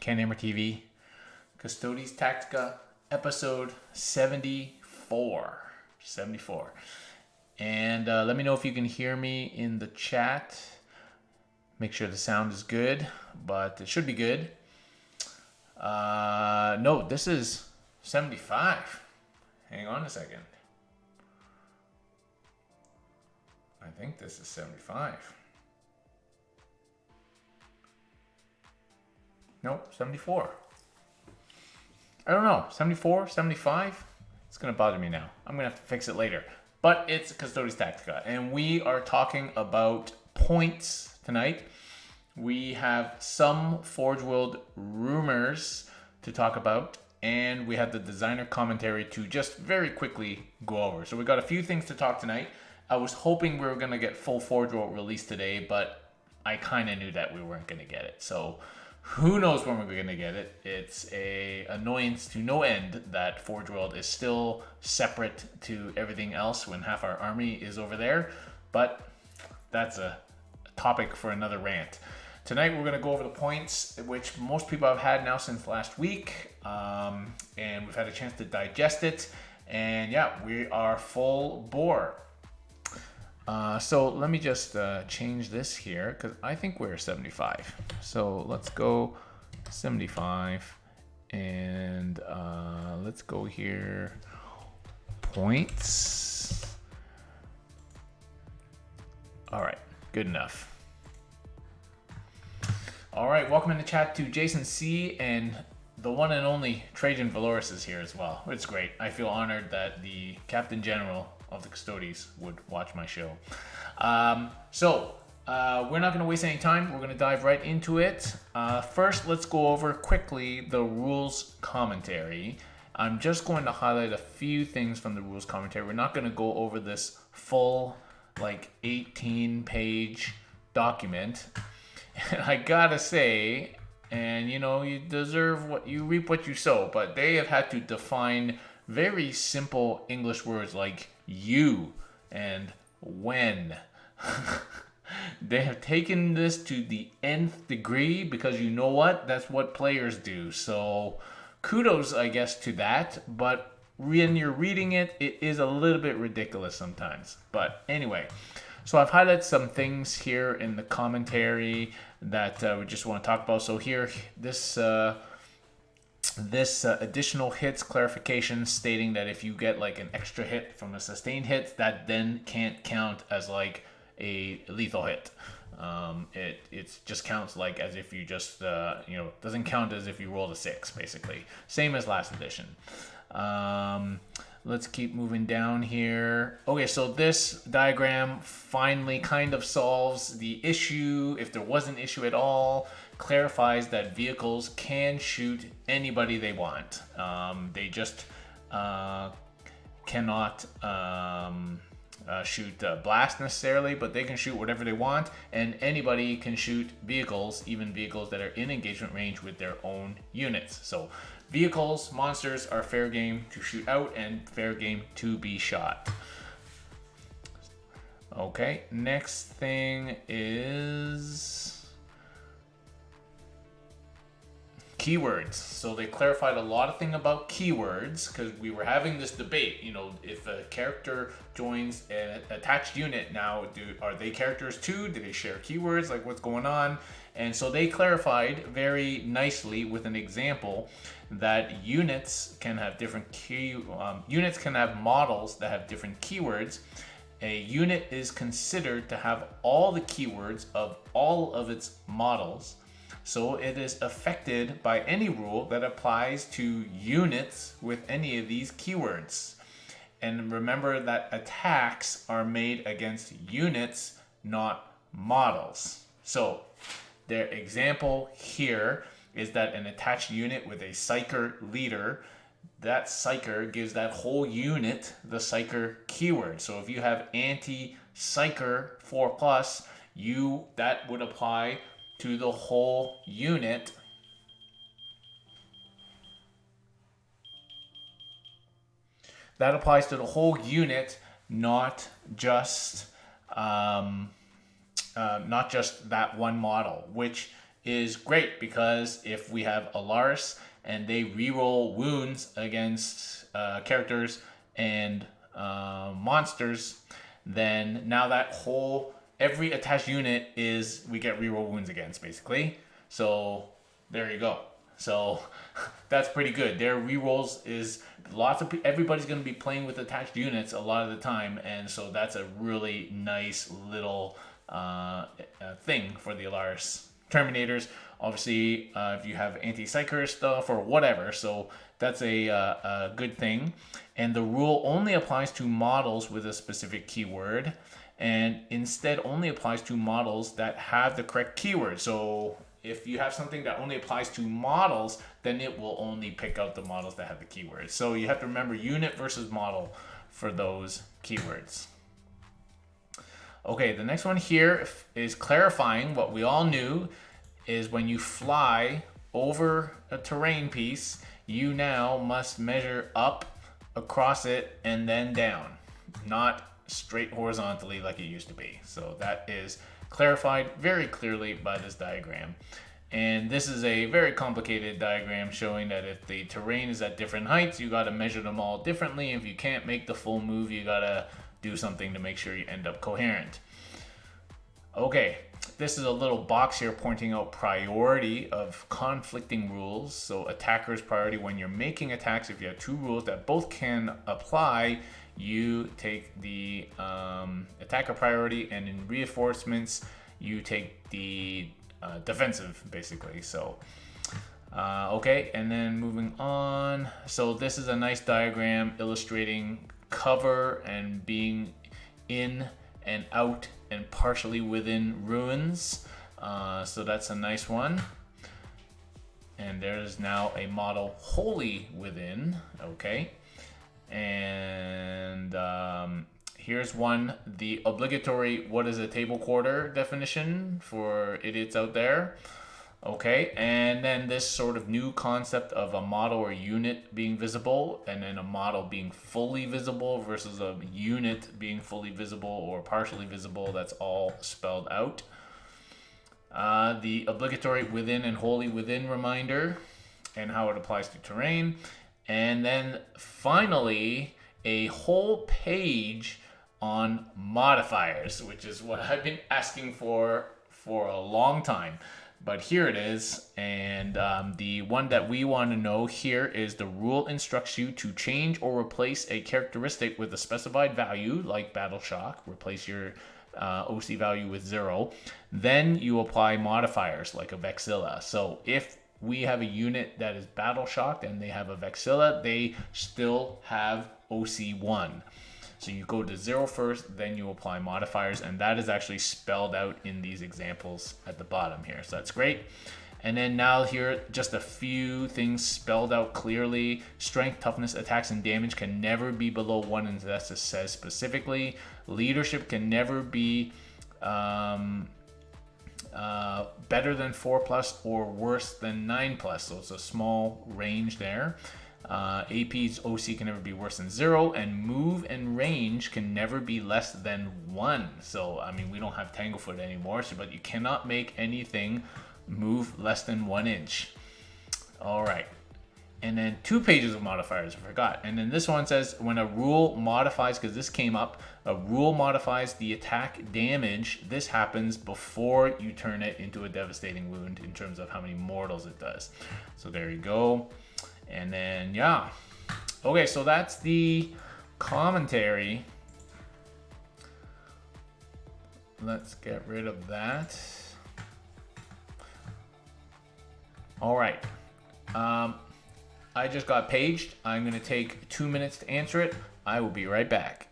Ken Hammer TV, Custodes Tactica, episode 74. 74. And let me know if you can hear me in the chat. Make sure the sound is good, but it should be good. No, this is 75. Hang on a second. I think this is 75. Nope, 74. I don't know, 74, 75? It's going to bother me now. I'm going to have to fix it later. But it's Custodes Tactica, and we are talking about points tonight. We have some Forgeworld rumors to talk about, and we have the designer commentary to just very quickly go over. So we got a few things to talk tonight. I was hoping we were going to get full Forgeworld released today, but I kind of knew that we weren't going to get it. So who knows when we're going to get it. It's a annoyance to no end that Forgeworld is still separate to everything else when half our army is over there. But that's a topic for another rant. Tonight we're going to go over the points, which most people have had now since last week. And we've had a chance to digest it. And yeah, we are full bore. So let me just change this here because I think we're 75. So let's go 75 and let's go here. Points. All right, good enough. All right, welcome in the chat to Jason C. and the one and only Trajan Valoris is here as well. It's great. I feel honored that the Captain General of the Custodes would watch my show. We're not going to waste any time. We're going to dive right into it. First, let's go over quickly the rules commentary. I'm just going to highlight a few things from the rules commentary. We're not going to go over this full, 18-page document. And I gotta say, and you deserve what you reap what you sow, but they have had to define very simple English words like you and when. They have taken this to the nth degree because you know what? That's what players do. So kudos, I guess, to that. But when you're reading it, it is a little bit ridiculous sometimes. But anyway, so I've highlighted some things here in the commentary that we just want to talk about. So here, this additional hits clarification stating that if you get an extra hit from a sustained hit, that then can't count as a lethal hit. It just counts as if you just doesn't count as if you rolled a 6 basically. Same as last edition. Let's keep moving down here. Okay, so this diagram finally kind of solves the issue, if there was an issue at all. Clarifies that vehicles can shoot anybody they want. They just cannot shoot blast necessarily, but they can shoot whatever they want, and anybody can shoot vehicles, even vehicles that are in engagement range with their own units. So vehicles, monsters are fair game to shoot out and fair game to be shot. Okay, next thing is keywords. So they clarified a lot of things about keywords because we were having this debate. If a character joins an attached unit now, are they characters too? Do they share keywords? What's going on? And so they clarified very nicely with an example that units can have different units can have models that have different keywords. A unit is considered to have all the keywords of all of its models. So it is affected by any rule that applies to units with any of these keywords. And remember that attacks are made against units, not models. So their example here is that an attached unit with a Psyker leader, that Psyker gives that whole unit the Psyker keyword. So if you have anti-Psyker 4+, that would apply to the whole unit. That applies to the whole unit, not just that one model, which is great because if we have Alaris and they reroll wounds against characters and monsters, then now that whole every attached unit is we get reroll wounds against basically. So there you go. So that's pretty good. Their rerolls is everybody's going to be playing with attached units a lot of the time, and so that's a really nice little thing for the Alaris Terminators. Obviously, if you have anti-psyker stuff or whatever, so that's a good thing. And the rule only applies to models with a specific keyword, and instead only applies to models that have the correct keyword. So if you have something that only applies to models, then it will only pick out the models that have the keywords. So you have to remember unit versus model for those keywords. Okay, the next one here is clarifying what we all knew is when you fly over a terrain piece, you now must measure up across it and then down, not straight horizontally like it used to be. So that is clarified very clearly by this diagram. And this is a very complicated diagram showing that if the terrain is at different heights, you got to measure them all differently. If you can't make the full move, you got to do something to make sure you end up coherent. Okay, this is a little box here pointing out priority of conflicting rules. So attacker's priority when you're making attacks, if you have two rules that both can apply, you take the attacker priority, and in reinforcements you take the defensive basically. So okay, and then moving on, so this is a nice diagram illustrating cover and being in and out and partially within ruins. So that's a nice one. And there's now a model wholly within. Okay, and here's one, the obligatory what is a table quarter definition for idiots out there. Okay, and then this sort of new concept of a model or unit being visible, and then a model being fully visible versus a unit being fully visible or partially visible. That's all spelled out. The obligatory within and wholly within reminder and how it applies to terrain. And then finally, a whole page on modifiers, which is what I've been asking for a long time. But here it is, and the one that we want to know here is the rule instructs you to change or replace a characteristic with a specified value, like Battle Shock, replace your OC value with 0. Then you apply modifiers, like a Vexilla. So if we have a unit that is Battle Shocked and they have a Vexilla, they still have OC1. So you go to 0 first, then you apply modifiers, and that is actually spelled out in these examples at the bottom here. So that's great. And then now here, just a few things spelled out clearly. Strength, toughness, attacks, and damage can never be below 1, and that says specifically. Leadership can never be better than 4+ or worse than 9+. So it's a small range there. AP's OC can never be worse than 0, and move and range can never be less than 1. So, I mean, we don't have Tanglefoot anymore, so, but you cannot make anything move less than 1 inch. All right. And then 2 pages of modifiers, I forgot. And then this one says when a rule modifies, because this came up, a rule modifies the attack damage. This happens before you turn it into a devastating wound in terms of how many mortals it does. So there you go. And then, yeah. Okay, so that's the commentary. Let's get rid of that. All right. I just got paged. I'm going to take 2 minutes to answer it. I will be right back.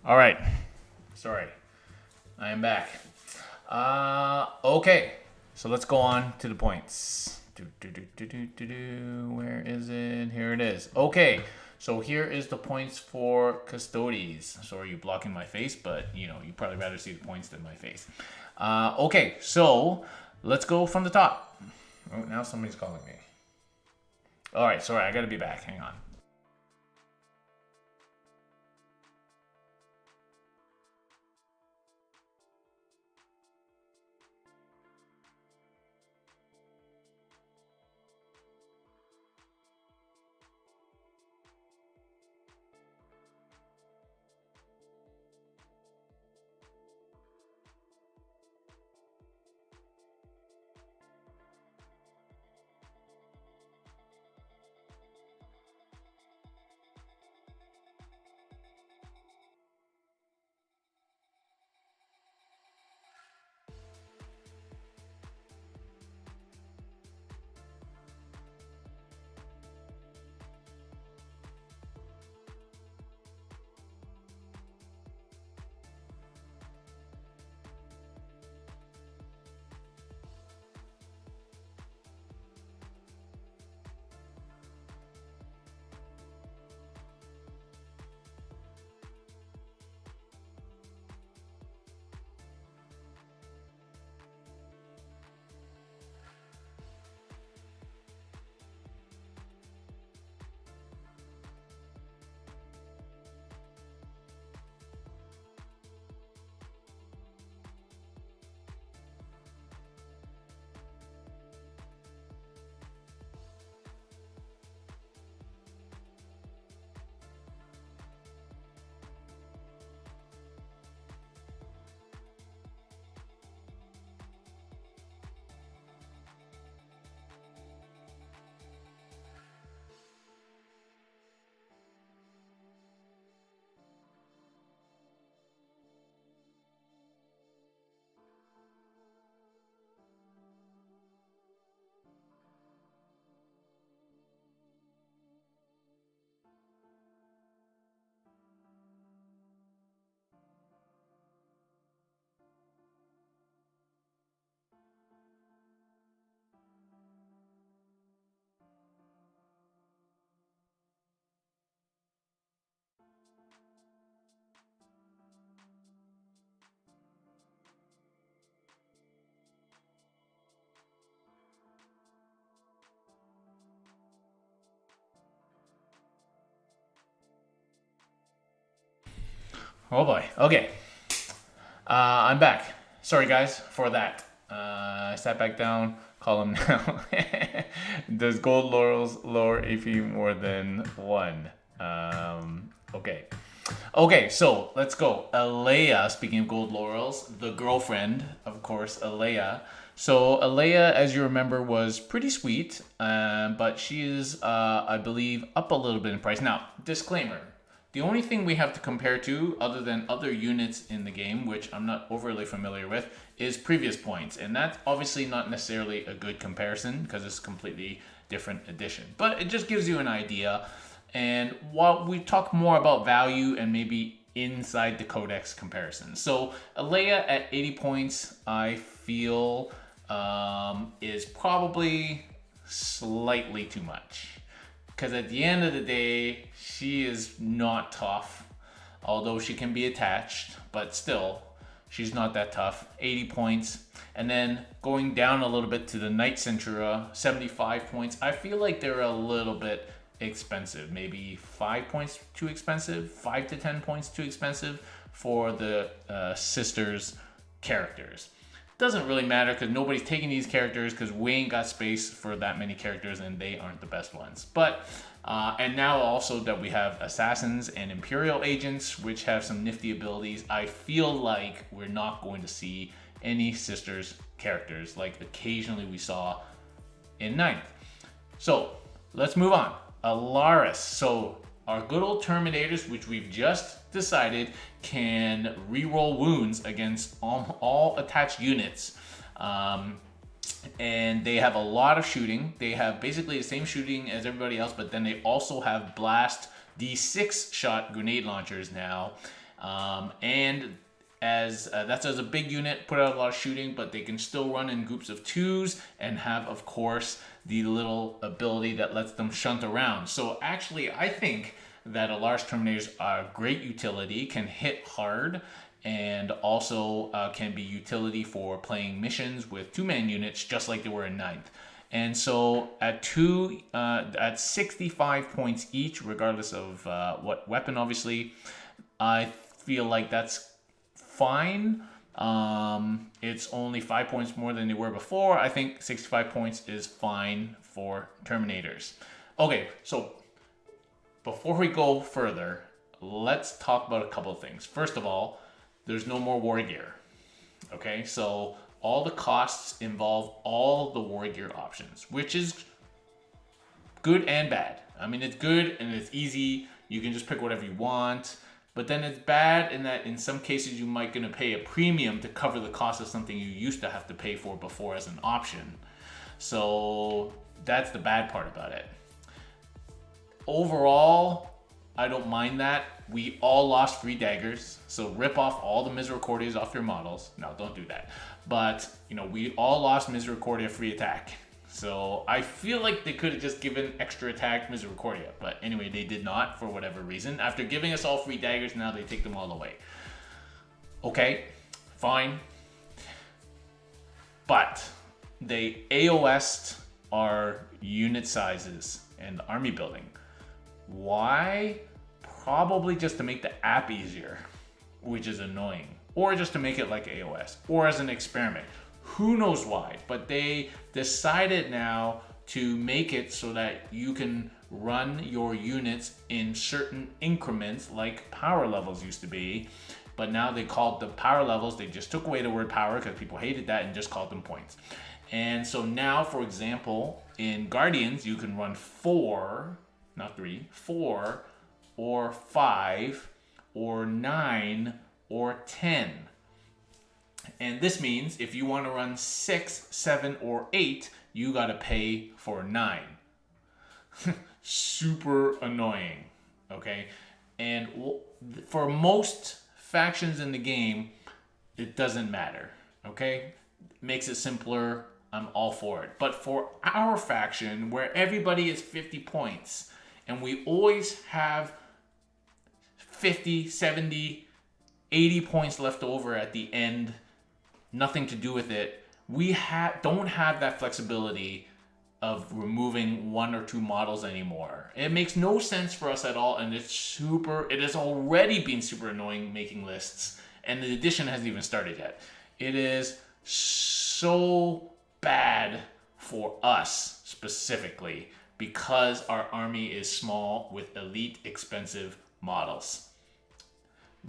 All right. Sorry. I am back. Okay. So let's go on to the points. Where is it? Here it is. Okay. So here is the points for Custodes. Sorry, you're blocking my face, but you probably rather see the points than my face. Okay. So let's go from the top. Oh, now somebody's calling me. All right. Sorry, I got to be back. Hang on. Oh boy. Okay. I'm back. Sorry guys for that. I sat back down. Call him now. Does gold laurels lower AP more than one? Okay. Okay, so let's go. Alea, speaking of gold laurels, the girlfriend, of course, Alea. So Alea, as you remember, was pretty sweet, but she is, I believe, up a little bit in price. Now, disclaimer. The only thing we have to compare to, other than other units in the game, which I'm not overly familiar with, is previous points. And that's obviously not necessarily a good comparison because it's a completely different edition. But it just gives you an idea. And while we talk more about value and maybe inside the codex comparison. So Alea at 80 points, I feel is probably slightly too much. Because at the end of the day, she is not tough. Although she can be attached, but still, she's not that tough. 80 points. And then going down a little bit to the Knight Centura, 75 points. I feel like they're a little bit expensive. Maybe 5 points too expensive, 5 to 10 points too expensive for the sisters' characters. Doesn't really matter because nobody's taking these characters because we ain't got space for that many characters and they aren't the best ones. But and now also that we have assassins and Imperial agents, which have some nifty abilities, I feel like we're not going to see any sisters characters like occasionally we saw in 9th. So let's move on. Alaris. So our good old Terminators, which we've just decided can reroll wounds against all attached units. And they have a lot of shooting. They have basically the same shooting as everybody else, but then they also have blast D6 shot grenade launchers now. And as that's as a big unit, put out a lot of shooting, but they can still run in groups of 2s and have, of course, the little ability that lets them shunt around. So actually, I think that Alaris Terminators are great utility, can hit hard, and also can be utility for playing missions with 2-man units, just like they were in 9th. And so at 65 points each, regardless of what weapon, obviously, I feel like that's fine. It's only 5 points more than they were before. I think 65 points is fine for Terminators. Okay, so before we go further, let's talk about a couple of things. First of all, there's no more war gear. Okay, so all the costs involve all the war gear options, which is good and bad. I mean, it's good and it's easy. You can just pick whatever you want. But then it's bad in that in some cases you might gonna pay a premium to cover the cost of something you used to have to pay for before as an option. So that's the bad part about it. Overall, I don't mind that. We all lost free daggers, so rip off all the Misericordias off your models. No, don't do that. But, you know, we all lost Misericordia free attack. So I feel like they could have just given extra attack Misericordia. But anyway, they did not for whatever reason. After giving us all free daggers, now they take them all away. Okay, fine. But they AOS'd our unit sizes and army building. Why? Probably just to make the app easier, which is annoying. Or just to make it like AOS, or as an experiment. Who knows why, but they decided now to make it so that you can run your units in certain increments like power levels used to be. But now they called the power levels, they just took away the word power because people hated that and just called them points. And so now, for example, in Guardians, you can run 4, not 3, 4, or 5, or 9, or 10. And this means if you want to run 6, 7, or 8, you got to pay for 9. Super annoying, okay? And for most factions in the game, it doesn't matter, okay? Makes it simpler, I'm all for it. But for our faction, where everybody is 50 points, and we always have 50, 70, 80 points left over at the end, nothing to do with it, we don't have that flexibility of removing 1 or 2 models anymore. It makes no sense for us at all, and it has already been super annoying making lists, and the edition hasn't even started yet. It is so bad for us specifically because our army is small with elite expensive models.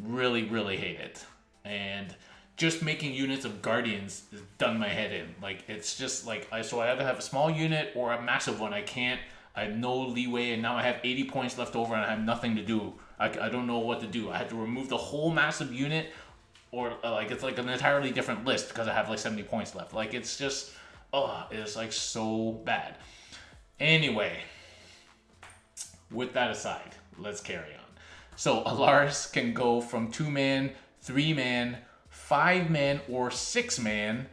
Really, really hate it. And just making units of Guardians has done my head in. Like, it's just like, so I either have a small unit or a massive one. I have no leeway, and now I have 80 points left over and I have nothing to do. I don't know what to do. I had to remove the whole massive unit, or like, it's like an entirely different list because I have like 70 points left. Like, it's just, it's like so bad. Anyway, with that aside, let's carry on. So Alaris can go from 2-man, 3-man, 5-man, or 6-man.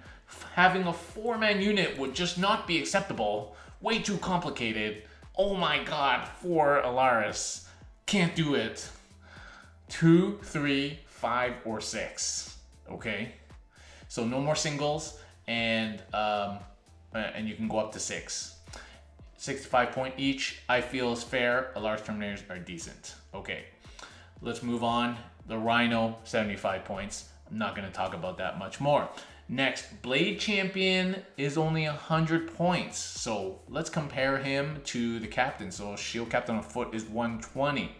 Having a 4-man unit would just not be acceptable. Way too complicated. Oh my god, for Alaris. Can't do it. 2, 3, 5, or 6. Okay? So no more singles, and you can go up to 6. 65 point each, I feel is fair. Alaris Terminators are decent. Okay, let's move on. The Rhino, 75 points. I'm not going to talk about that much more. Next, Blade Champion is only 100 points. So let's compare him to the Captain. So Shield Captain on foot is 120.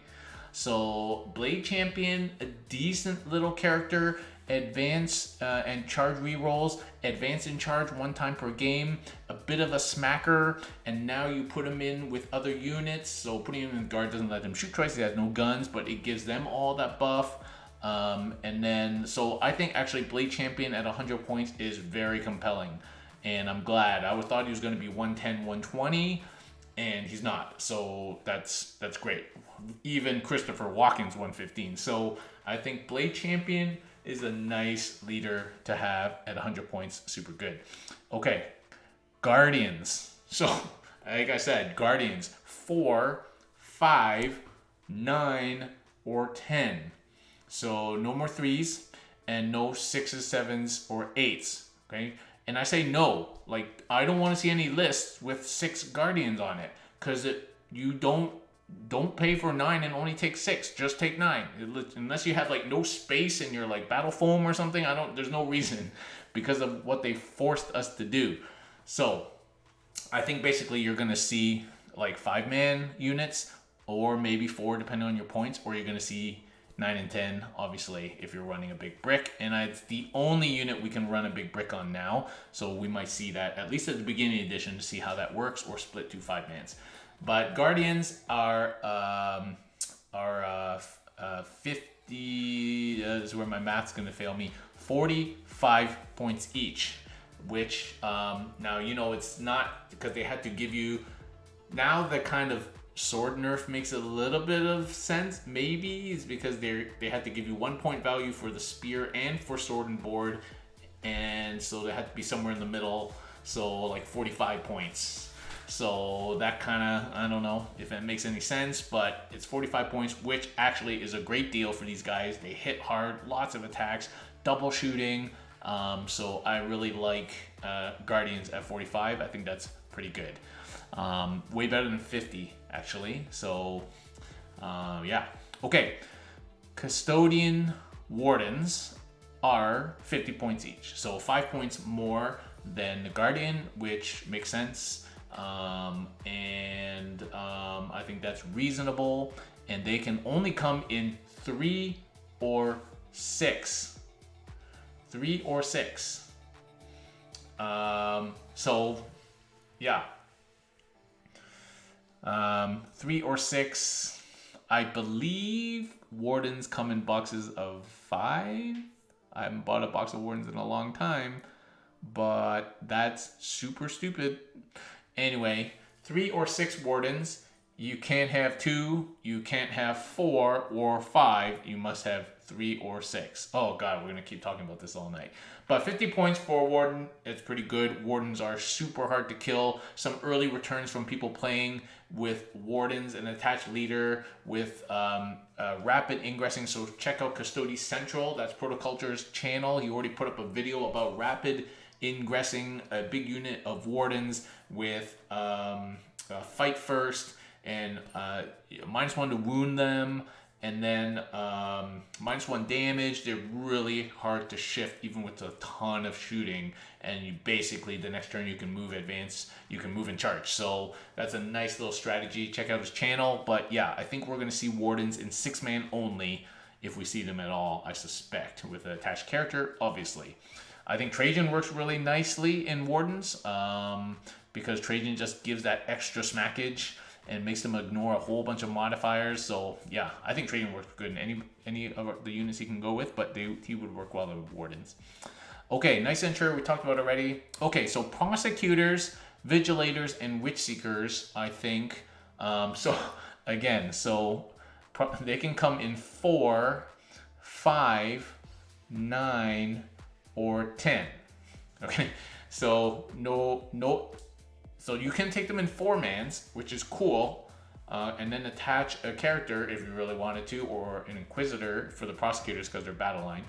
So Blade Champion, a decent little character. Advance and charge rerolls. Advance and charge 1 time per game. A bit of a smacker. And now you put him in with other units. So putting him in the guard doesn't let them shoot twice. He has no guns, but it gives them all that buff. And then, so I think actually Blade Champion at 100 points is very compelling. And I'm glad. I thought he was going to be 110, 120. And he's not. So that's great. even Christopher Walken's 115. So I think Blade Champion is a nice leader to have at 100 points. Super good. Okay, Guardians. So, like I said, Guardians 4, 5, 9, or 10. So no more 3s and no 6s, 7s, or 8s. Okay, and I say no. Like, I don't want to see any lists with 6 Guardians on it, because you don't pay for 9 and only take 6. Just take 9. Unless you have like no space in your like battle foam or something. There's no reason, because of what they forced us to do. So I think basically you're gonna see like 5-man units, or maybe 4 depending on your points, or you're gonna see 9 and 10, obviously, if you're running a big brick. And it's the only unit we can run a big brick on now. So we might see that at least at the beginning edition to see how that works, or split to 5-mans. But Guardians are 50, this is where my math's going to fail me, 45 points each. Which, now, you know, it's not because they had to give you, now the kind of sword nerf makes a little bit of sense, maybe, is because they had to give you 1 point value for the spear and for sword and board, and so they had to be somewhere in the middle, so like 45 points. So that kind of, I don't know if it makes any sense, but it's 45 points, which actually is a great deal for these guys. They hit hard, lots of attacks, double shooting, so I really like Guardians at 45. I think that's pretty good. Way better than 50, actually. So, yeah. Okay. Custodian Wardens are 50 points each. So 5 points more than the Guardian, which makes sense. I think that's reasonable. And they can only come in 3 or 6. 3 or 6. So, yeah. 3 or 6. I believe Wardens come in boxes of 5. I haven't bought a box of Wardens in a long time, but that's super stupid. Anyway, 3 or 6 Wardens. You can't have 2, you can't have 4 or 5. You must have 3 or 6. Oh god, we're gonna keep talking about this all night. But 50 points for a Warden, it's pretty good. Wardens are super hard to kill. Some early returns from people playing with Wardens, an attached leader with rapid ingressing. So check out Custodes Central, that's Protoculture's channel. He already put up a video about rapid ingressing a big unit of Wardens with fight first, and -1 to wound them, and then -1 damage. They're really hard to shift even with a ton of shooting, and you basically the next turn you can move advance, you can move and charge. So that's a nice little strategy. Check out his channel. But yeah, I think we're going to see Wardens in 6-man only, if we see them at all, I suspect, with an attached character, obviously. I think Trajan works really nicely in Wardens, because Trajan just gives that extra smackage and makes them ignore a whole bunch of modifiers. So yeah, I think Trajan works good in any of the units he can go with, but he would work well with Wardens. Okay, nice intro, we talked about already. Okay, so Prosecutors, Vigilators, and Witch Seekers, I think. So again, they can come in 4, 5, 9, or 10. Okay, so so you can take them in 4-mans, which is cool, and then attach a character if you really wanted to, or an Inquisitor for the Prosecutors because they're battle line,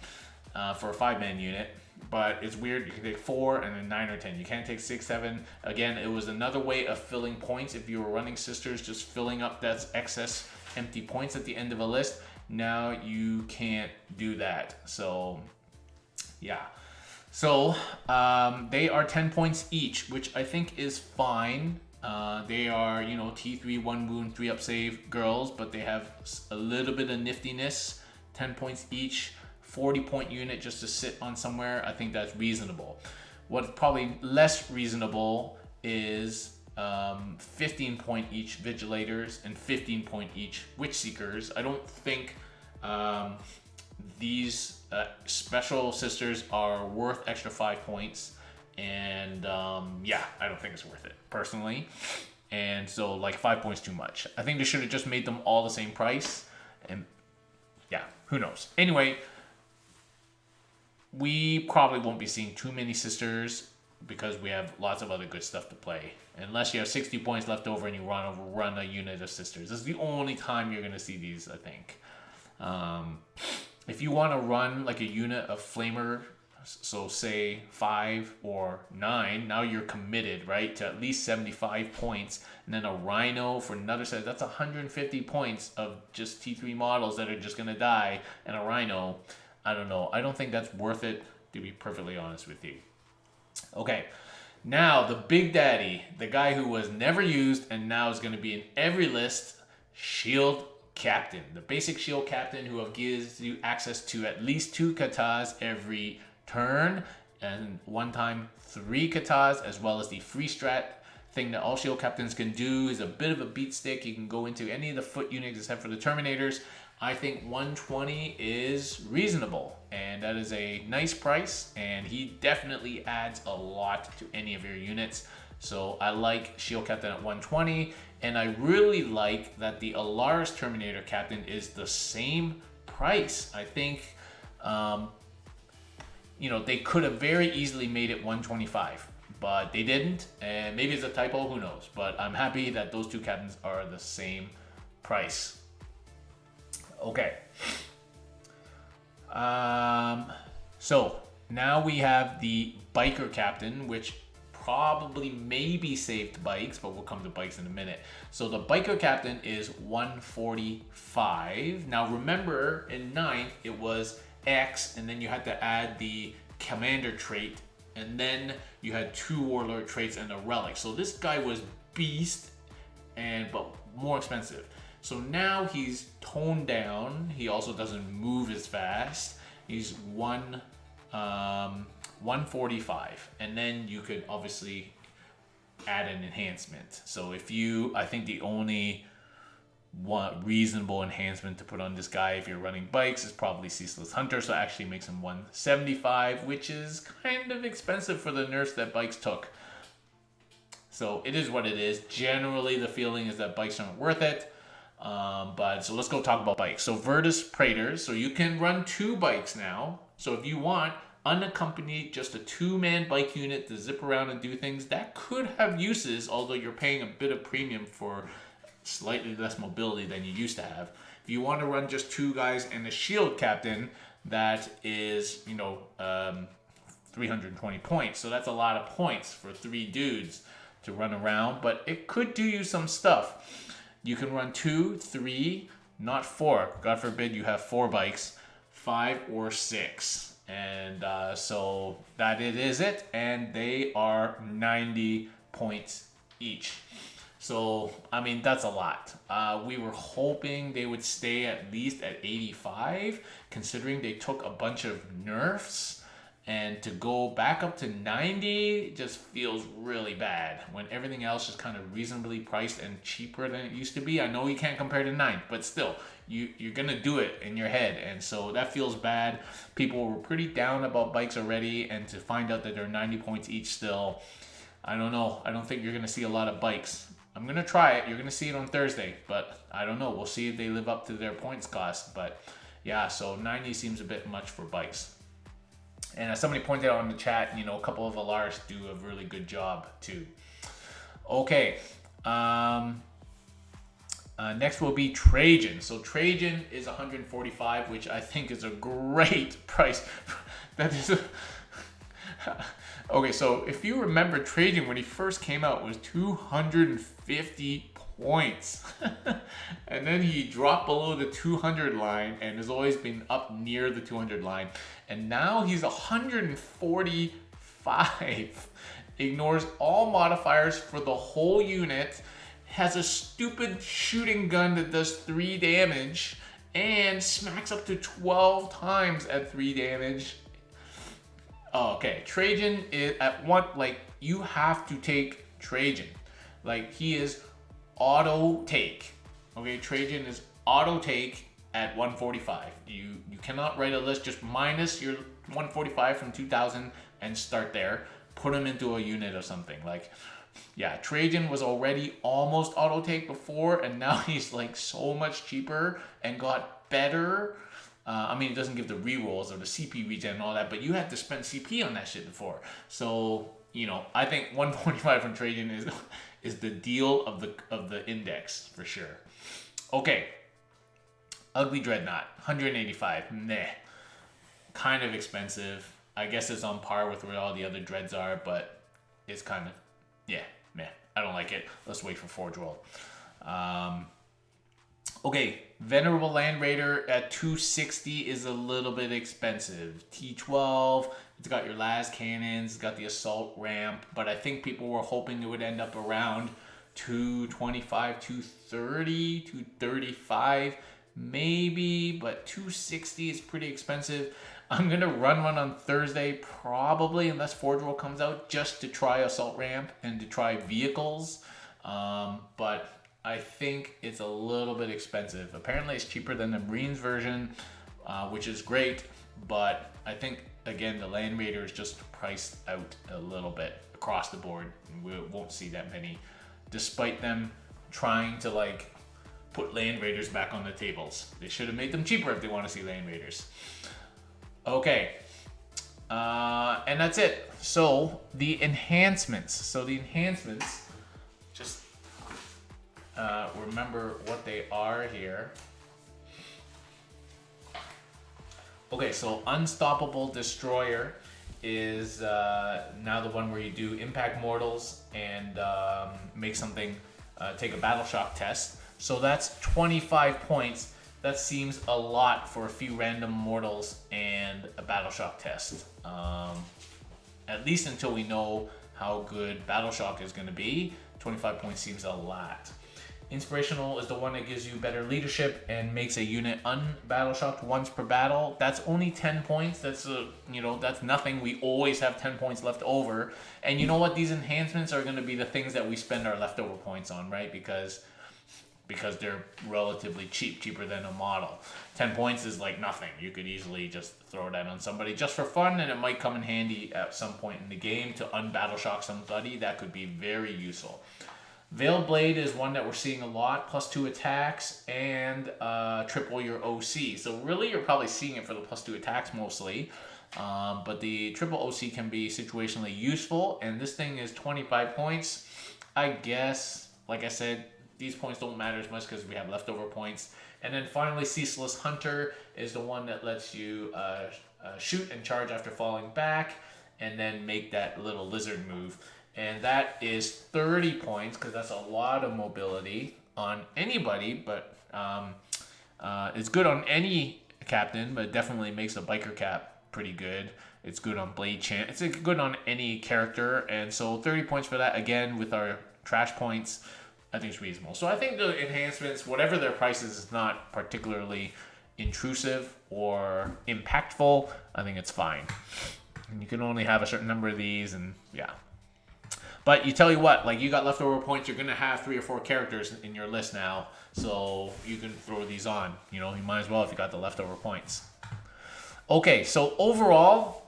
for a 5-man unit. But it's weird, you can take 4 and then 9 or 10. You can't take 6, 7. Again, it was another way of filling points. If you were running Sisters, just filling up that excess empty points at the end of a list. Now you can't do that. So yeah. So they are 10 points each, which I think is fine. They are, you know, T3, 1 wound, 3 up save girls, but they have a little bit of niftiness. 10 points each, 40-point unit just to sit on somewhere. I think that's reasonable. What's probably less reasonable is 15-point each Vigilators and 15-point each Witch Seekers. I don't think these special sisters are worth extra 5 points, and yeah, I don't think it's worth it personally. And so like 5 points too much. I think they should have just made them all the same price. And yeah, who knows? Anyway, we probably won't be seeing too many sisters because we have lots of other good stuff to play. Unless you have 60 points left over and you run a unit of sisters. This is the only time you're going to see these, I think. If you want to run like a unit of flamer, so say 5 or 9, now you're committed, right, to at least 75 points. And then a rhino for another set, that's 150 points of just T3 models that are just going to die. And a rhino, I don't know. I don't think that's worth it, to be perfectly honest with you. Okay, now the big daddy, the guy who was never used and now is going to be in every list, Shield Captain. The basic Shield Captain who gives you access to at least 2 katas every turn, and one time 3 katas, as well as the free strat thing that all Shield Captains can do is a bit of a beat stick. You can go into any of the foot units except for the Terminators. I think 120 is reasonable, and that is a nice price, and he definitely adds a lot to any of your units. So I like Shield Captain at 120, and I really like that the Alaris Terminator Captain is the same price. I think, they could have very easily made it 125, but they didn't, and maybe it's a typo, who knows. But I'm happy that those 2 captains are the same price. Okay. So now we have the Biker Captain, which probably maybe saved bikes, but we'll come to bikes in a minute. So the Biker Captain is 145. Now remember, in 9th, it was X, and then you had to add the Commander trait, and then you had 2 Warlord traits and a Relic. So this guy was beast, but more expensive. So now he's toned down. He also doesn't move as fast. He's 145. And then you could obviously add an enhancement. So I think the only reasonable enhancement to put on this guy if you're running bikes is probably Ceaseless Hunter. So it actually makes him 175, which is kind of expensive for the nerfs that bikes took. So it is what it is. Generally, the feeling is that bikes aren't worth it. But so let's go talk about bikes. So Virtus Praetors, so you can run 2 bikes now. So if you want unaccompanied, just a 2-man bike unit to zip around and do things, that could have uses, although you're paying a bit of premium for slightly less mobility than you used to have. If you want to run just 2 guys and a Shield Captain, that is 320 points. So that's a lot of points for 3 dudes to run around, but it could do you some stuff. You can run 2, 3, not 4. God forbid you have 4 bikes, 5 or 6. And so that is it. And they are 90 points each. So, I mean, that's a lot. We were hoping they would stay at least at 85, considering they took a bunch of nerfs. And to go back up to 90 just feels really bad when everything else is kind of reasonably priced and cheaper than it used to be. I know you can't compare to 9th, but still, you're going to do it in your head. And so that feels bad. People were pretty down about bikes already, and to find out that they're 90 points each still, I don't know. I don't think you're going to see a lot of bikes. I'm going to try it. You're going to see it on Thursday, but I don't know. We'll see if they live up to their points cost. But yeah, so 90 seems a bit much for bikes. And as somebody pointed out in the chat, a couple of Alaris do a really good job too. Okay. Next will be Trajan. So Trajan is 145, which I think is a great price. That is okay, so if you remember, Trajan when he first came out was 250 points. And then he dropped below the 200 line and has always been up near the 200 line. And now he's 145. Ignores all modifiers for the whole unit. Has a stupid shooting gun that does 3 damage. And smacks up to 12 times at 3 damage. Oh, okay, Trajan is at one, you have to take Trajan. He is auto take. Okay, Trajan is auto take at 145. You cannot write a list, just minus your 145 from 2000 and start there. Put him into a unit or something. Yeah, Trajan was already almost auto take before, and now he's like so much cheaper and got better. I mean, it doesn't give the rerolls or the CP regen and all that, but you had to spend CP on that shit before. So, you know, I think 145 from Trajan is the deal of the index for sure. Okay, Ugly Dreadnought, 185. Meh, kind of expensive. I guess it's on par with where all the other dreads are, but it's kind of, yeah, meh. I don't like it. Let's wait for Forgeworld. Okay, Venerable Land Raider at 260 is a little bit expensive. T12, it's got your las cannons, it's got the assault ramp, but I think people were hoping it would end up around 225, 230, 235, maybe, but 260 is pretty expensive. I'm going to run one on Thursday, probably, unless Forgeworld comes out, just to try assault ramp and to try vehicles. But I think it's a little bit expensive. Apparently it's cheaper than the Marines version, which is great, but I think, again, the Land Raider is just priced out a little bit across the board. We won't see that many, despite them trying to like put Land Raiders back on the tables. They should have made them cheaper if they want to see Land Raiders. Okay, and that's it. So the enhancements. Just remember what they are here. Okay, so Unstoppable Destroyer is now the one where you do impact mortals and make something take a battle shock test. So that's 25 points. That seems a lot for a few random mortals and a battle shock test. At least until we know how good battle shock is going to be, 25 points seems a lot. Inspirational is the one that gives you better leadership and makes a unit unbattle shocked once per battle. That's only 10 points. That's that's nothing. We always have 10 points left over. And you know what? These enhancements are going to be the things that we spend our leftover points on, right? Because they're relatively cheap, cheaper than a model. 10 points is like nothing. You could easily just throw that on somebody just for fun, and it might come in handy at some point in the game to unbattle shock somebody. That could be very useful. Veiled Blade is one that we're seeing a lot, +2 attacks and triple your OC. So really you're probably seeing it for the +2 attacks mostly, but the triple OC can be situationally useful, and this thing is 25 points. I guess, like I said, these points don't matter as much because we have leftover points. And then finally, Ceaseless Hunter is the one that lets you shoot and charge after falling back and then make that little lizard move. And that is 30 points because that's a lot of mobility on anybody, but it's good on any captain, but it definitely makes a biker cap pretty good. It's good on Blade Champ. It's good on any character. And so 30 points for that, again, with our trash points, I think it's reasonable. So I think the enhancements, whatever their price is not particularly intrusive or impactful. I think it's fine. And you can only have a certain number of these, and yeah. But you tell you what, like you got leftover points, you're gonna have 3 or 4 characters in your list now, so you can throw these on. You know, you might as well if you got the leftover points. Okay, so overall,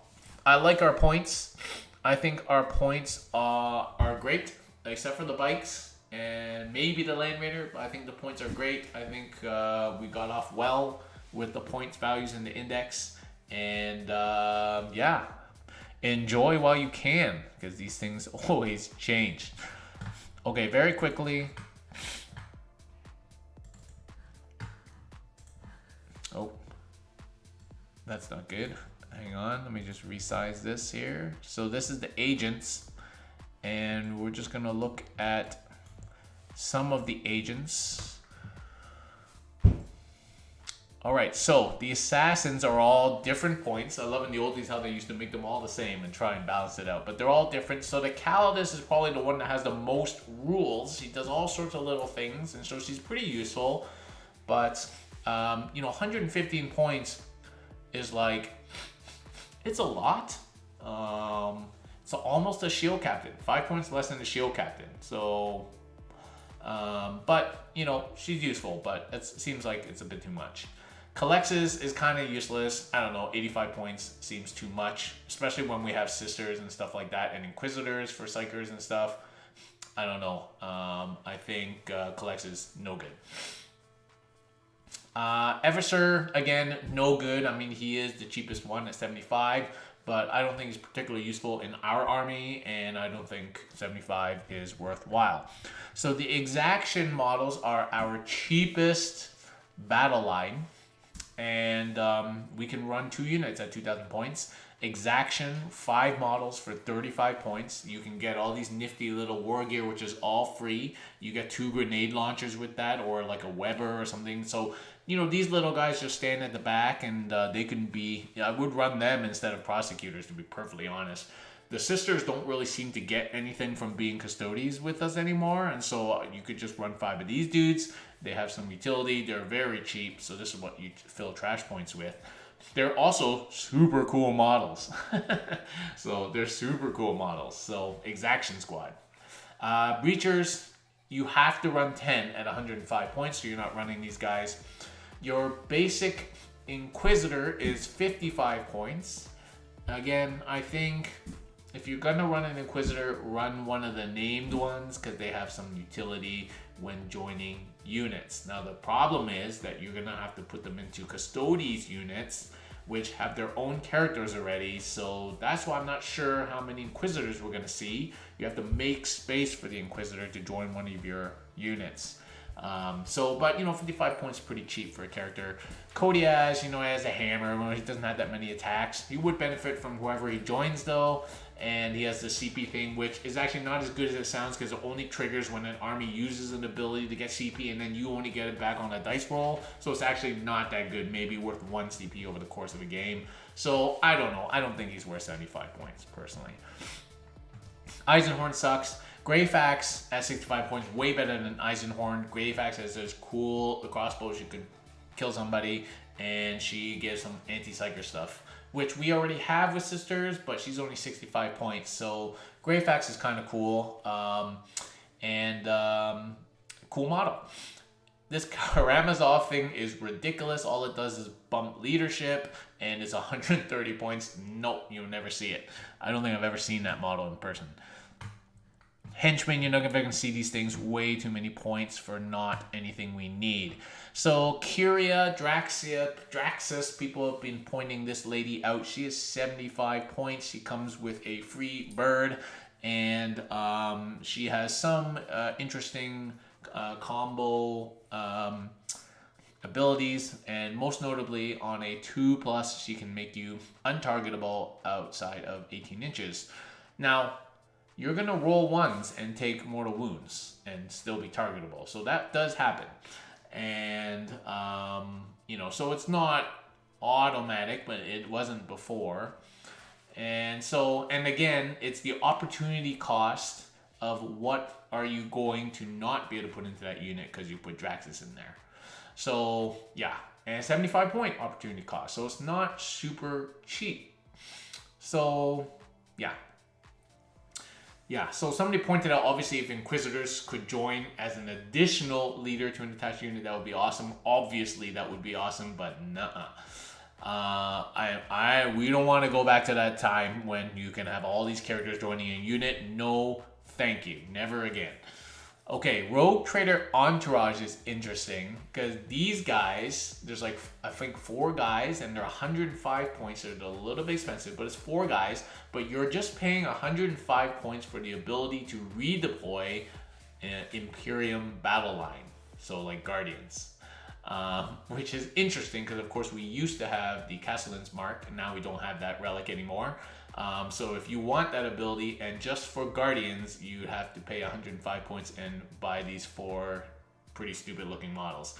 I like our points. I think our points are great, except for the bikes and maybe the Land Raider. But I think the points are great. I think we got off well with the points values in the index, and yeah. Enjoy while you can, because these things always change. Okay, very quickly. Oh, that's not good. Hang on, let me just resize this here. So this is the agents, and we're just gonna look at some of the agents. All right, so the assassins are all different points. I love in the oldies how they used to make them all the same and try and balance it out, but they're all different. So the Custodes is probably the one that has the most rules. She does all sorts of little things, and so she's pretty useful. But 115 points is like, it's a lot. It's almost a shield captain. 5 points less than the shield captain. So, but she's useful, but it seems like it's a bit too much. Colexes is kind of useless. I don't know, 85 points seems too much, especially when we have sisters and stuff like that, and inquisitors for psychers and stuff. I don't know. I think Collex is no good. Eversur, again, no good. I mean, he is the cheapest one at 75, but I don't think he's particularly useful in our army, and I don't think 75 is worthwhile. So the exaction models are our cheapest battle line, and we can run 2 units at 2,000 points. Exaction, 5 models for 35 points. You can get all these nifty little war gear, which is all free. You get 2 grenade launchers with that, or like a Weber or something. So, you know, these little guys just stand at the back, and they can be... I would run them instead of prosecutors, to be perfectly honest. The sisters don't really seem to get anything from being Custodes with us anymore, and so you could just run 5 of these dudes. They have some utility. They're very cheap, so this is what you fill trash points with. They're also super cool models. So they're super cool models. So Exaction Squad. Breachers, you have to run 10 at 105 points, so you're not running these guys. Your basic Inquisitor is 55 points. Again, I think if you're gonna run an Inquisitor, run one of the named ones because they have some utility when joining units. Now the problem is that you're gonna have to put them into Custodes units, which have their own characters already, so that's why I'm not sure how many Inquisitors we're gonna see. You have to make space for the Inquisitor to join one of your units. But you know, 55 points is pretty cheap for a character. Kodiaz, you know, has a hammer. He doesn't have that many attacks. He would benefit from whoever he joins though, and he has the CP thing, which is actually not as good as it sounds because it only triggers when an army uses an ability to get CP, and then you only get it back on a dice roll. So it's actually not that good. Maybe worth 1 CP over the course of a game. So I don't know. I don't think he's worth 75 points personally. Eisenhorn sucks. Greyfax at 65 points, way better than Eisenhorn. Greyfax has those cool crossbows. You could kill somebody, and she gives some anti-psyker stuff, which we already have with sisters, but she's only 65 points. So Greyfax is kind of cool, cool model. This Karamazov thing is ridiculous. All it does is bump leadership, and it's 130 points. Nope, you'll never see it. I don't think I've ever seen that model in person. Henchmen, you're not going to see these things. Way too many points for not anything we need. So Curia, Draxus, people have been pointing this lady out. She is 75 points. She comes with a free bird, and she has some interesting combo abilities, and most notably on a 2+, she can make you untargetable outside of 18 inches. Now, you're going to roll 1s and take mortal wounds and still be targetable. So that does happen. And, you know, so it's not automatic, but it wasn't before. And so, and again, it's the opportunity cost of what are you going to not be able to put into that unit because you put Draxus in there. So, yeah. And 75 point opportunity cost. So it's not super cheap. So, yeah. Yeah, so somebody pointed out, obviously, if Inquisitors could join as an additional leader to an attached unit, that would be awesome. Obviously, that would be awesome, but nuh-uh. We don't want to go back to that time when you can have all these characters joining a unit. No, thank you. Never again. Okay, Rogue Trader Entourage is interesting because these guys, there's like, I think 4 guys, and they're 105 points. They're a little bit expensive, but it's 4 guys. But you're just paying 105 points for the ability to redeploy an Imperium battle line. So like Guardians. Which is interesting because, of course, we used to have the Castellan's Mark, and now we don't have that relic anymore. So if you want that ability, and just for Guardians, you have to pay 105 points and buy these 4 pretty stupid looking models.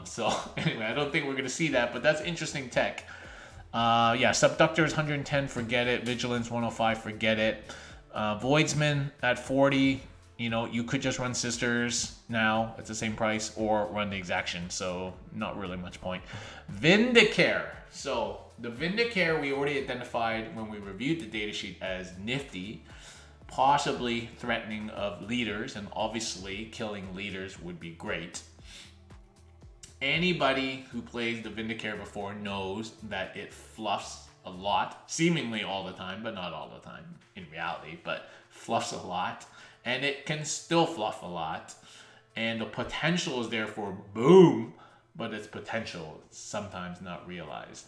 So anyway, I don't think we're going to see that, but that's interesting tech. Yeah, Subductors 110, forget it. Vigilance 105, forget it. Voidsman at 40, you know, you could just run Sisters now at the same price, or run the Exaction, so not really much point. Vindicare. So the Vindicare we already identified when we reviewed the datasheet as nifty, possibly threatening of leaders, and obviously killing leaders would be great. Anybody who plays the Vindicare before knows that it fluffs a lot, seemingly all the time, but not all the time in reality, but fluffs a lot. and it can still fluff a lot. And the potential is there for boom, but its potential is sometimes not realized.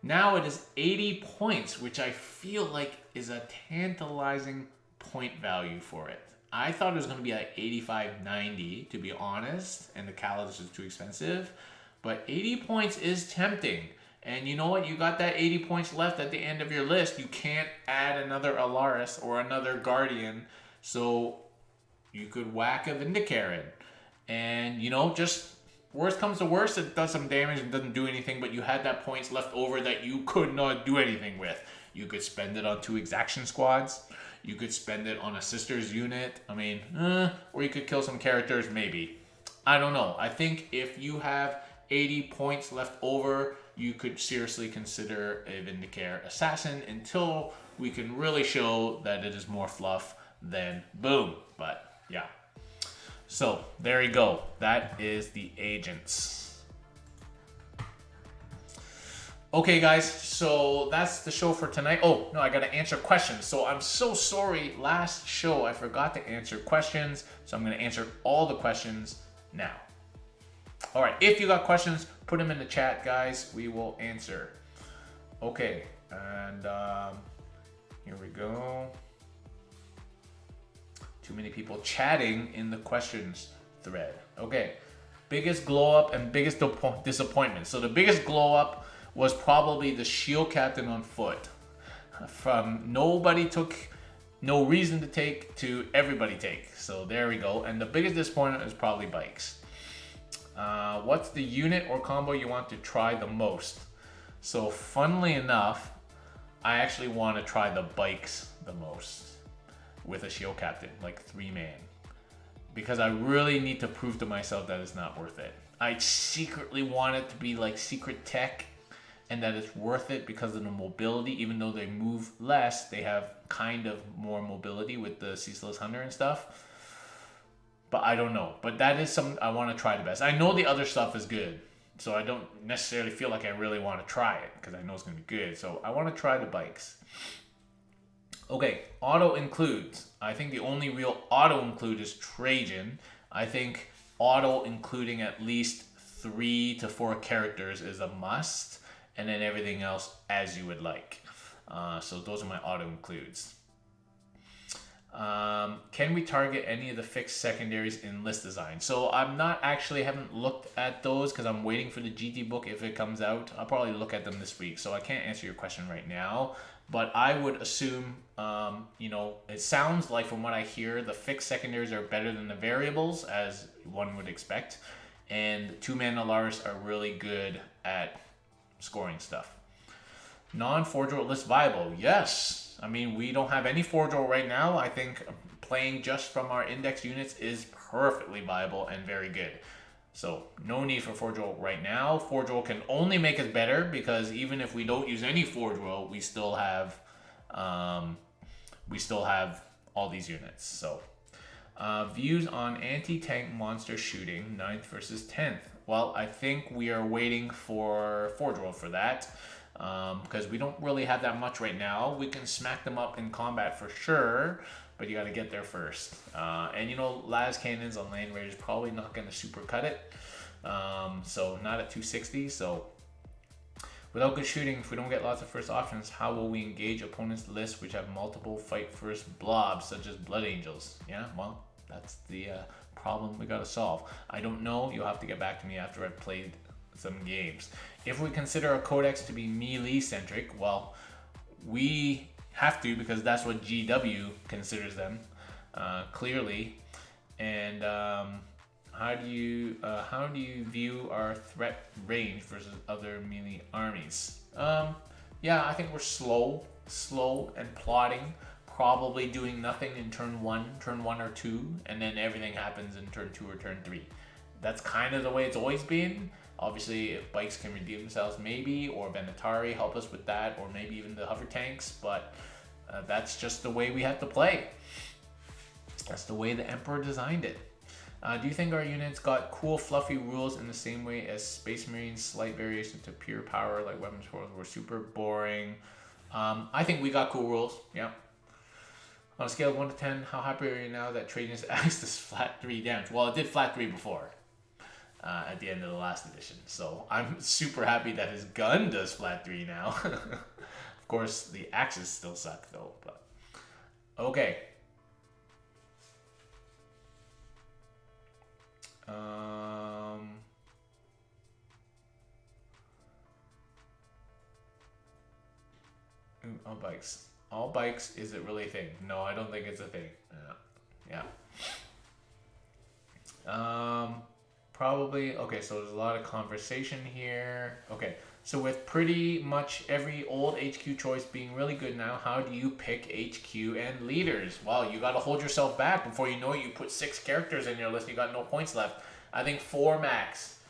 Now it is 80 points, which I feel like is a tantalizing point value for it. I thought it was going to be like 85, 90, to be honest, and the Custodes is too expensive. But 80 points is tempting. And you know what? You got that 80 points left at the end of your list. You can't add another Alaris or another Guardian. So you could whack a Vindicarin. And, you know, just worst comes to worst, it does some damage and doesn't do anything, but you had that points left over that you could not do anything with. You could spend it on 2 exaction squads. You could spend it on a sister's unit. I mean, or you could kill some characters, maybe. I don't know. I think if you have 80 points left over, you could seriously consider a Vindicare Assassin until we can really show that it is more fluff than boom. But yeah. So there you go. That is the agents. Okay, guys, so that's the show for tonight. Oh, no, I got to answer questions. So I'm so sorry. Last show, I forgot to answer questions. So I'm going to answer all the questions now. All right, if you got questions, put them in the chat, guys. We will answer. Okay, and here we go. Too many people chatting in the questions thread. Okay, biggest glow up and biggest disappointment. So the biggest glow up was probably the shield captain on foot. From nobody took, no reason to take, to everybody take. So there we go. And the biggest disappointment is probably bikes. What's the unit or combo you want to try the most? So funnily enough, I actually want to try the bikes the most with a shield captain, like 3-man. Because I really need to prove to myself that it's not worth it. I secretly want it to be like secret tech, and that it's worth it because of the mobility. Even though they move less, they have kind of more mobility with the Ceaseless Hunter and stuff. But I don't know. But that is something I want to try the best. I know the other stuff is good, so I don't necessarily feel like I really want to try it because I know it's going to be good. So I want to try the bikes. Okay, auto includes. I think the only real auto include is Trajan. I think auto including at least 3 to 4 characters is a must. And then everything else as you would like. So those are my auto includes. Can we target any of the fixed secondaries in list design? So I'm not actually, haven't looked at those because I'm waiting for the GT book if it comes out. I'll probably look at them this week. So I can't answer your question right now. But I would assume, you know, it sounds like from what I hear, the fixed secondaries are better than the variables, as one would expect. And 2-man Alaris are really good at scoring stuff. Non-Forgeworld list viable. Yes. I mean, we don't have any Forgeworld right now. I think playing just from our index units is perfectly viable and very good. So no need for Forgeworld right now. Forgeworld can only make us better because even if we don't use any Forgeworld, we still have all these units. So views on anti-tank monster shooting 9th versus 10th. Well, I think we are waiting for Forgeworld for that because we don't really have that much right now. We can smack them up in combat for sure, but you got to get there first. And you know, las cannons on Land Raiders probably not going to super cut it. So not at 260. So without good shooting, if we don't get lots of first options, how will we engage opponents' lists which have multiple fight first blobs such as Blood Angels? Yeah, well, that's the problem we got to solve. I don't know. You'll have to get back to me after I've played some games. If we consider a codex to be melee centric, well, we have to because that's what GW considers them clearly. And how do you view our threat range versus other melee armies? Yeah, I think we're slow and plodding. Probably doing nothing in turn 1 or 2, and then everything happens in turn 2 or turn 3. That's kind of the way it's always been. Obviously, if bikes can redeem themselves, maybe, or Venatari help us with that, or maybe even the hover tanks, but that's just the way we have to play. That's the way the Emperor designed it. Do you think our units got cool, fluffy rules in the same way as Space Marines' slight variation to pure power, like weapons were super boring? I think we got cool rules, yeah. On a scale of 1 to 10, how happy are you now that Trajan's axe does flat 3 damage? Well, it did flat 3 before, at the end of the last edition. So I'm super happy that his gun does flat 3 now. Of course, the axes still suck though, but okay. All bikes. All bikes, is it really a thing? No, I don't think it's a thing. Yeah. Probably, okay, so there's a lot of conversation here. Okay, so with pretty much every old HQ choice being really good now, how do you pick HQ and leaders? Well, you got to hold yourself back. Before you know it, you put 6 characters in your list, you got no points left. I think 4 max.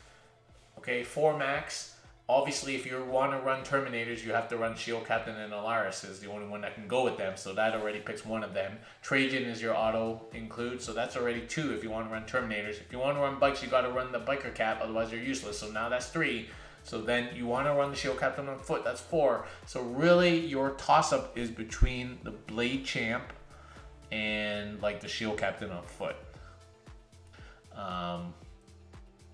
Okay, 4 max. Obviously, if you want to run Terminators, you have to run Shield Captain and Alaris is the only one that can go with them, so that already picks one of them. Trajan is your auto include, so that's already 2 if you want to run Terminators. If you want to run bikes, you got to run the Biker Cap, otherwise you're useless, so now that's 3. So then you want to run the Shield Captain on foot, that's 4. So really, your toss-up is between the Blade Champ and like the Shield Captain on foot.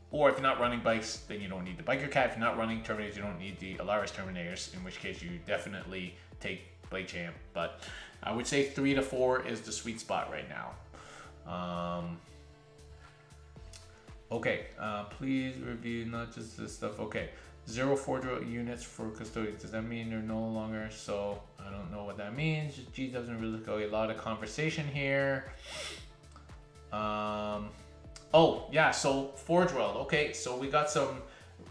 Or if you're not running bikes, then you don't need the Biker Cat. If you're not running Terminators, you don't need the Alaris Terminators, in which case you definitely take Blade Champ. But I would say 3 to 4 is the sweet spot right now. Okay, please review not just this stuff. Okay, 0 Forgeworld units for Custodes. Does that mean they're no longer? So I don't know what that means. G doesn't really go. A lot of conversation here. Oh, yeah, so Forgeworld. Okay, so we got some,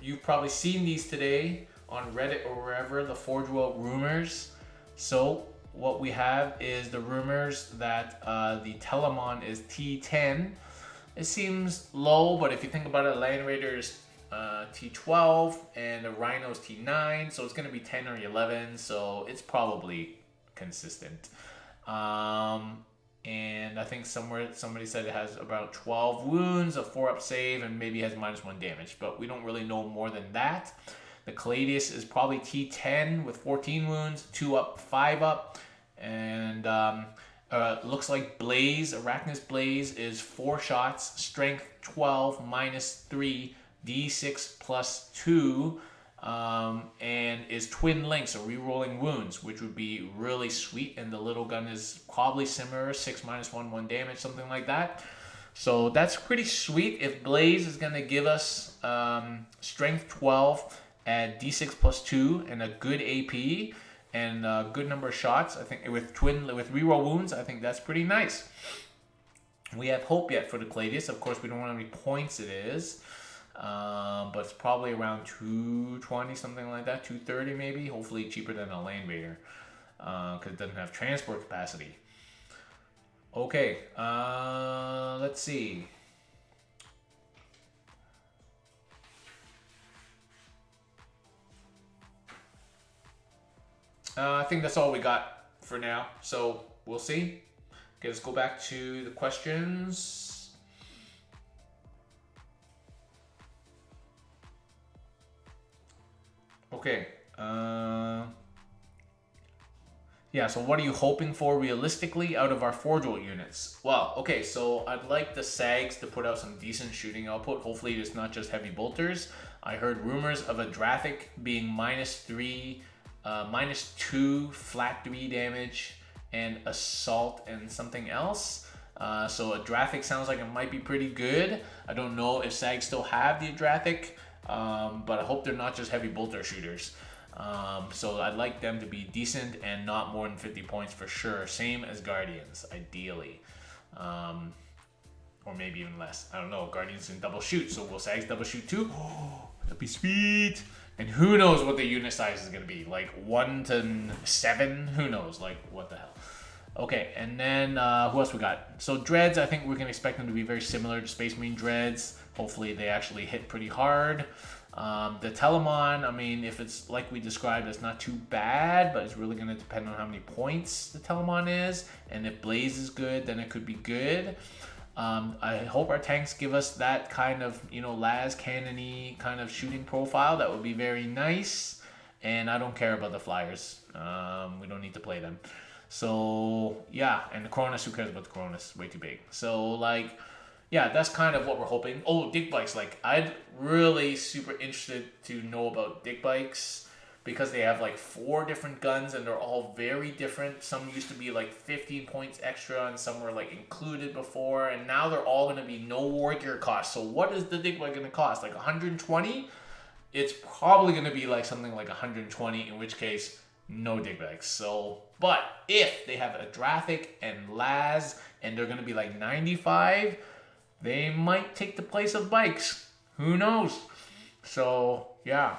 you've probably seen these today on Reddit or wherever, the Forgeworld rumors. So what we have is the rumors that the Telemon is T10. It seems low, but if you think about it, Land Raider is T12 and the Rhino is T9, so it's going to be 10 or 11, so it's probably consistent. And I think somewhere somebody said it has about 12 wounds, a 4-up save, and maybe has -1 damage. But we don't really know more than that. The Caladius is probably T10 with 14 wounds, 2-up, 5-up. And looks like Blaze, Arachnus Blaze, is 4 shots, strength 12, -3, D6 plus 2. And is twin link, so re-rolling wounds, which would be really sweet. And the little gun is probably similar, 6 -1, 1 damage, something like that. So that's pretty sweet. If Blaze is going to give us strength 12 at D6 plus 2 and a good AP and a good number of shots, I think with re-roll wounds, I think that's pretty nice. We have hope yet for the Caladius. Of course, we don't know how many points it is. But it's probably around 220, something like that, 230 maybe. Hopefully cheaper than a Land Raider, because it doesn't have transport capacity. Okay, let's see. I think that's all we got for now, so we'll see. Okay, let's go back to the questions. Okay. Yeah, so what are you hoping for realistically out of our Forgeworld units? Well, okay, so I'd like the SAGs to put out some decent shooting output. Hopefully it's not just heavy bolters. I heard rumors of a Drathic being -3, -2, flat 3 damage, and assault and something else. So a Drathic sounds like it might be pretty good. I don't know if SAGs still have the Drathic. But I hope they're not just heavy bolter shooters. So I'd like them to be decent and not more than 50 points for sure. Same as Guardians, ideally. Or maybe even less. I don't know. Guardians can double shoot, so will SAGs double shoot too? Oh, that'd be sweet. And who knows what the unit size is going to be. Like 1 to 7? Who knows? Like, what the hell? Okay, and then who else we got? So Dreads, I think we can expect them to be very similar to Space Marine Dreads. Hopefully they actually hit pretty hard. The Telemon, I mean, if it's like we described, it's not too bad, but it's really going to depend on how many points the Telemon is. And if Blaze is good, then it could be good. I hope our tanks give us that kind of, las cannon-y kind of shooting profile. That would be very nice. And I don't care about the flyers. We don't need to play them. So yeah, and the Cronus, who cares about the Cronus? Way too big. So like, yeah, that's kind of what we're hoping. Oh, dick bikes. Like, I'd really super interested to know about dick bikes because they have like 4 different guns and they're all very different. Some used to be like 15 points extra and some were like included before, and now they're all going to be no war gear cost. So what is the dick bike going to cost? Like 120? It's probably going to be like something like 120, in which case no dig bikes. So, but if they have a Drathic and Laz and they're going to be like 95, they might take the place of bikes. Who knows? So, yeah.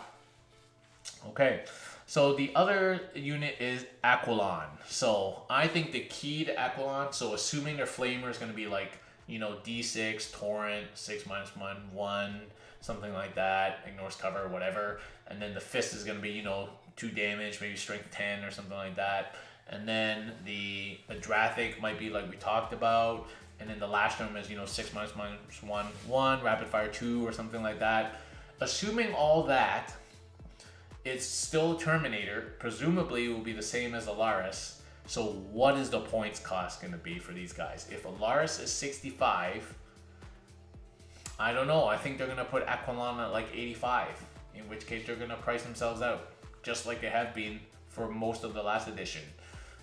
Okay. So the other unit is Aquilon. So I think the key to Aquilon, so assuming their flamer is going to be like, you know, D6, Torrent, 6 minus 1, 1, something like that, ignores cover, whatever. And then the fist is going to be, you know, 2 damage, maybe strength 10 or something like that. And then the Drathic might be like we talked about. And then the Lashram is, you know, 6 minus 1, 1, rapid fire 2 or something like that. Assuming all that, it's still a Terminator. Presumably it will be the same as Alaris. So what is the points cost going to be for these guys? If Alaris is 65, I don't know. I think they're going to put Aquilon at like 85. In which case they're going to price themselves out. Just like they have been for most of the last edition.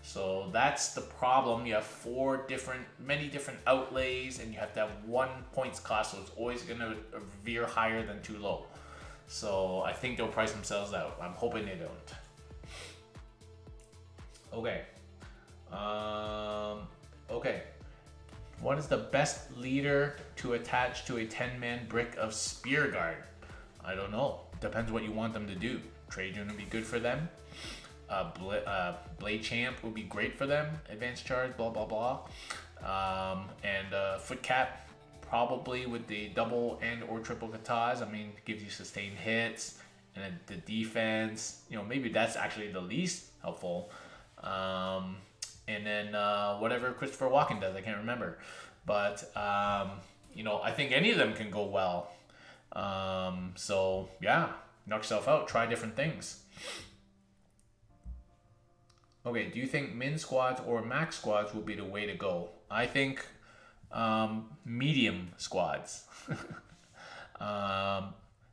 So that's the problem. You have many different outlays, and you have to have 1 points cost, so it's always going to veer higher than too low. So I think they'll price themselves out. I'm hoping they don't. Okay. Okay. What is the best leader to attach to a 10-man brick of Spear Guard? I don't know. Depends what you want them to do. Trajan would be good for them. Blade Champ would be great for them. Advanced Charge, blah, blah, blah. And Foot Cap, probably with the double and or triple katas. I mean, it gives you sustained hits. And then the defense, you know, maybe that's actually the least helpful. And then whatever Christopher Walken does, I can't remember. But, you know, I think any of them can go well. So, yeah, knock yourself out. Try different things. Okay, do you think min squads or max squads will be the way to go? I think medium squads.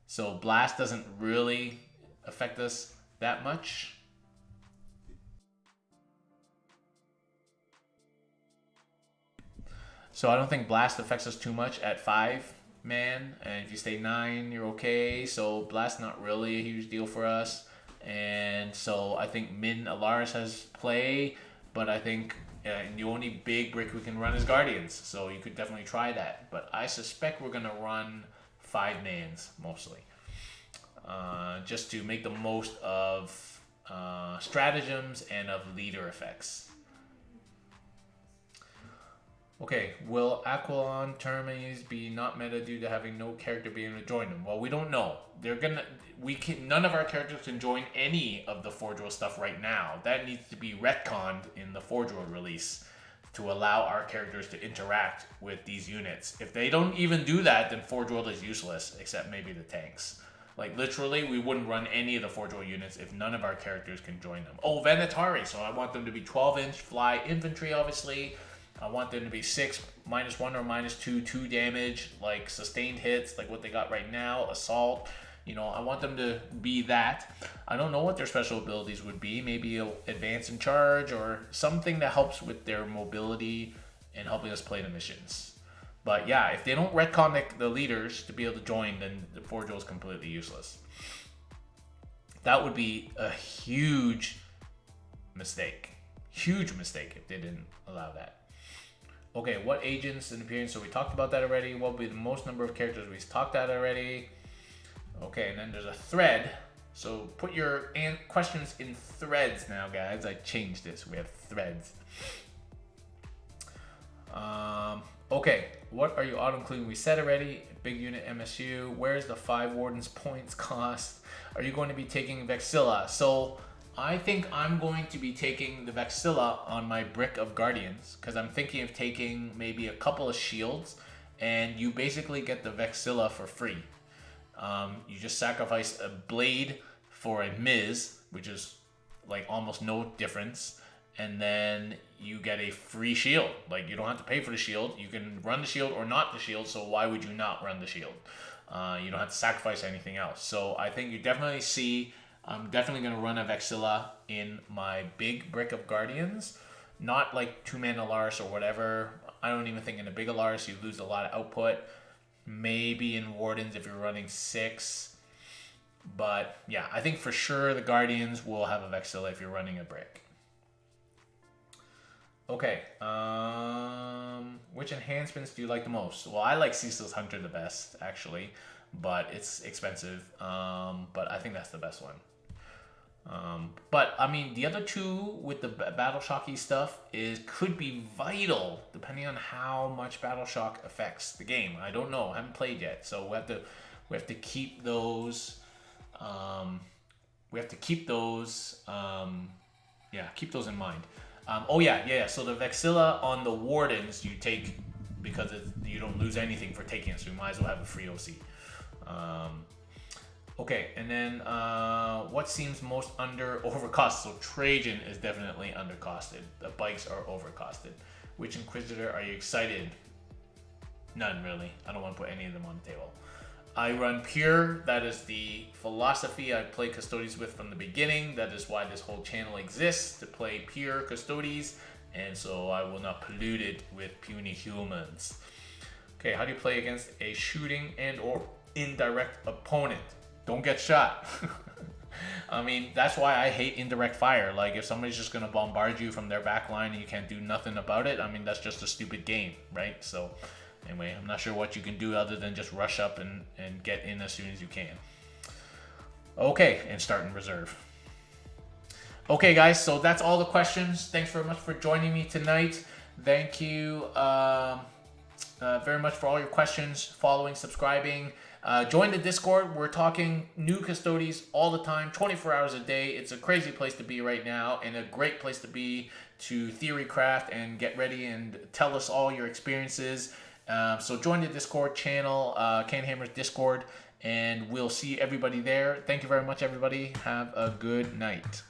So blast doesn't really affect us that much. So I don't think blast affects us too much at 5 man, and if you stay 9, you're okay. So blast not really a huge deal for us. And so I think Min Alaris has play, but I think the only big brick we can run is Guardians, so you could definitely try that. But I suspect we're going to run 5 mans mostly, just to make the most of stratagems and of leader effects. Okay, will Aquilon Termes be not meta due to having no character being able to join them? Well, we don't know. None of our characters can join any of the Forgeworld stuff right now. That needs to be retconned in the Forgeworld release to allow our characters to interact with these units. If they don't even do that, then Forgeworld is useless, except maybe the tanks. Like, literally, we wouldn't run any of the Forgeworld units if none of our characters can join them. Oh, Venatari, so I want them to be 12-inch fly infantry, obviously. I want them to be 6, -1 or -2, 2 damage, like sustained hits, like what they got right now, assault. You know, I want them to be that. I don't know what their special abilities would be. Maybe advance and charge or something that helps with their mobility and helping us play the missions. But yeah, if they don't retcon the leaders to be able to join, then the Forgeworld is completely useless. That would be a huge mistake. Huge mistake if they didn't allow that. Okay, what agents and Imperial? So we talked about that already. What will be the most number of characters? We talked that already. Okay, and then there's a thread. So put your questions in threads now, guys. I changed this. We have threads. Okay, what are you auto-including? We said already. Big unit MSU. Where's the 5 Wardens points cost? Are you going to be taking Vexilla? So I think I'm going to be taking the Vexilla on my Brick of Guardians because I'm thinking of taking maybe a couple of shields, and you basically get the Vexilla for free. You just sacrifice a blade for a Miz, which is like almost no difference, and then you get a free shield. Like, you don't have to pay for the shield. You can run the shield or not the shield, so why would you not run the shield? You don't have to sacrifice anything else. So I think you definitely see, I'm definitely going to run a Vexilla in my big brick of Guardians. Not like 2-mana Lars or whatever. I don't even think in a big Lars you lose a lot of output. Maybe in Wardens if you're running 6. But yeah, I think for sure the Guardians will have a Vexilla if you're running a brick. Okay, which enhancements do you like the most? Well, I like Ceaseless Hunter the best, actually, but it's expensive. But I think that's the best one. But I mean, the other two with the Battle Shocky stuff could be vital depending on how much Battle Shock affects the game. I don't know. I haven't played yet, so we have to keep those. Keep those in mind. So the Vexilla on the Wardens you take because you don't lose anything for taking it, so you might as well have a free OC. Okay, and then what seems most overcosted? So Trajan is definitely undercosted. The bikes are overcosted. Which Inquisitor are you excited? None, really. I don't want to put any of them on the table. I run Pure. That is the philosophy I play Custodes with from the beginning. That is why this whole channel exists, to play Pure Custodes. And so I will not pollute it with puny humans. Okay, how do you play against a shooting and or indirect opponent? Don't get shot. I mean, that's why I hate indirect fire. Like, if somebody's just going to bombard you from their back line and you can't do nothing about it, I mean, that's just a stupid game, right? So, anyway, I'm not sure what you can do other than just rush up and get in as soon as you can. Okay, and start in reserve. Okay, guys, so that's all the questions. Thanks very much for joining me tonight. Thank you very much for all your questions, following, subscribing. Join the Discord. We're talking new Custodes all the time, 24 hours a day. It's a crazy place to be right now and a great place to be to theory craft and get ready and tell us all your experiences. So join the Discord channel, Canhammer's Discord, and we'll see everybody there. Thank you very much, everybody. Have a good night.